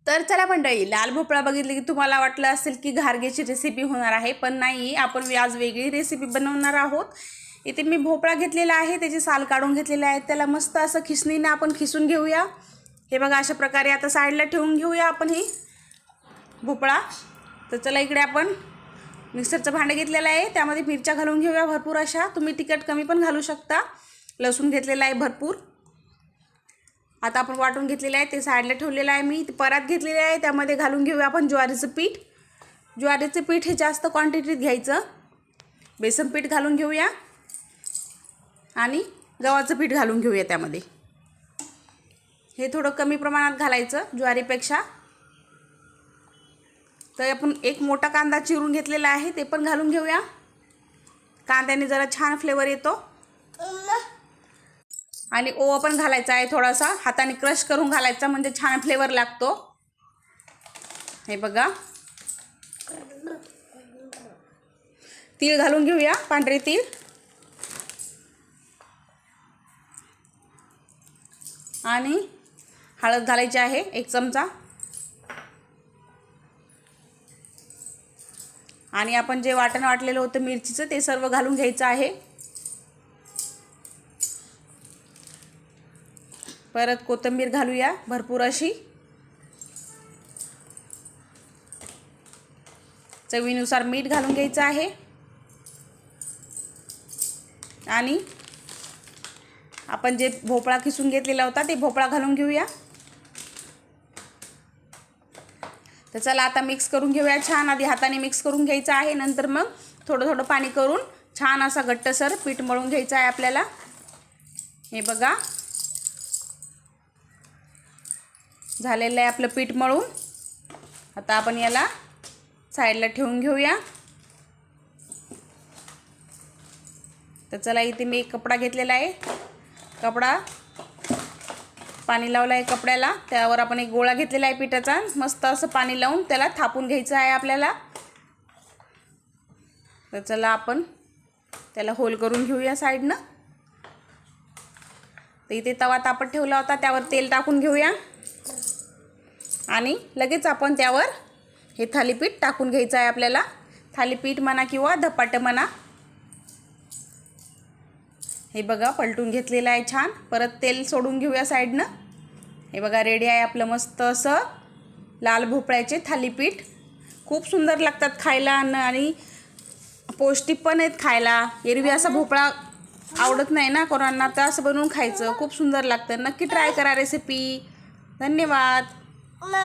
तर चला मंडळी, लाल भोपळा बघितली की तुम्हाला वाटलं असेल की घारगेची रेसिपी होणार आहे, पण नाही, आपण आज वेगळी रेसिपी बनवणार आहोत। इथे मी भोपळा घेतलेला आहे, त्याची साल काढून घेतलेली आहे, त्याला मस्त असं खिसणीने आपण खिसून घेऊया। हे बघा, अशा प्रकारे आता साईडला ठेवून घेऊया आपण ही भोपळा। तर चला, इकडे आपण मिक्सरचं भांडं घेतलेलं आहे, त्यामध्ये मिरच्या घालून घेऊया भरपूर अशा। तुम्ही तिखट कमी पण घालू शकता। लसूण घेतलेला आहे भरपूर। आता आपण वाटून घेतलेलं आहे ते साईडला ठेवलेलं आहे। मी परात घेतलेली आहे, त्यामध्ये घालून घेऊया आपण ज्वारीचं पीठ। ज्वारीचं पीठ हे जास्त क्वांटिटीत घ्यायचं। बेसन पीठ घालून घेऊया आणि गव्हाचं पीठ घालून घेऊया त्यामध्ये। हे थोडं कमी प्रमाणात घालायचं ज्वारीपेक्षा। तर आपण एक मोठा कांदा चिरून घेतलेला आहे, ते पण घालून घेऊया। कांद्याने जरा छान फ्लेवर येतो। आणि ओवा पण घालायचा आहे, थोडासा हाताने क्रश करून घालायचा, म्हणजे छान फ्लेवर लागतो। हे बघा, तीळ घालून घेऊया, पांढरे तीळ। आणि हळद घालायची आहे 1 चमचा। आणि आपण जे वाटण वाटलेलं होतं मिरचीचं, ते सर्व घालून घ्यायचं आहे। परत कोथिंबीर घालूया भरपूर अशी। चवीनुसार मीठ घालून घ्यायचं आहे। आणि आपण जे भोपळा खिसून घेतलेला होता ते भोपळा घालून घेऊया। तर चला, आता मिक्स करून घेऊया छान। आधी हाताने मिक्स करून घ्यायचं आहे, नंतर मग थोडं थोडं पाणी करून छान असा घट्टसर पीठ मळून घ्यायचं आहे आपल्याला। हे बघा, झालेलं आहे आपलं पीठ मळून। आता आपण याला साईडला ठेवून घेऊया। तर चला, इथे मी एक कपडा घेतलेला आहे, कपडा पाणी लावलं आहे कपड्याला, त्यावर आपण एक गोळा घेतलेला आहे पिठाचा। मस्त असं पाणी लावून त्याला थापून घ्यायचं आहे आपल्याला। तर चला, आपण त्याला होल करून घेऊया साईडनं। तर इथे तवा तापत ठेवला होता, त्यावर तेल टाकून घेऊया आणि लगेच आपण त्यावर हे थालीपीठ टाकून घ्यायचं आहे आपल्याला। थालीपीठ म्हणा किंवा धपाटं म्हणा। हे बघा, पलटून घेतलेलं आहे छान। परत तेल सोडून घेऊया साईडनं। हे बघा, रेडी आहे आपलं मस्त असं लाल भोपळ्याचे थालीपीठ। खूप सुंदर लागतात खायला आणि पौष्टिक पण आहेत खायला। एरवी असा भोपळा आवडत नाही ना कोणांना, तर असं बनवून खायचं, खूप सुंदर लागतं। नक्की ट्राय करा रेसिपी। धन्यवाद।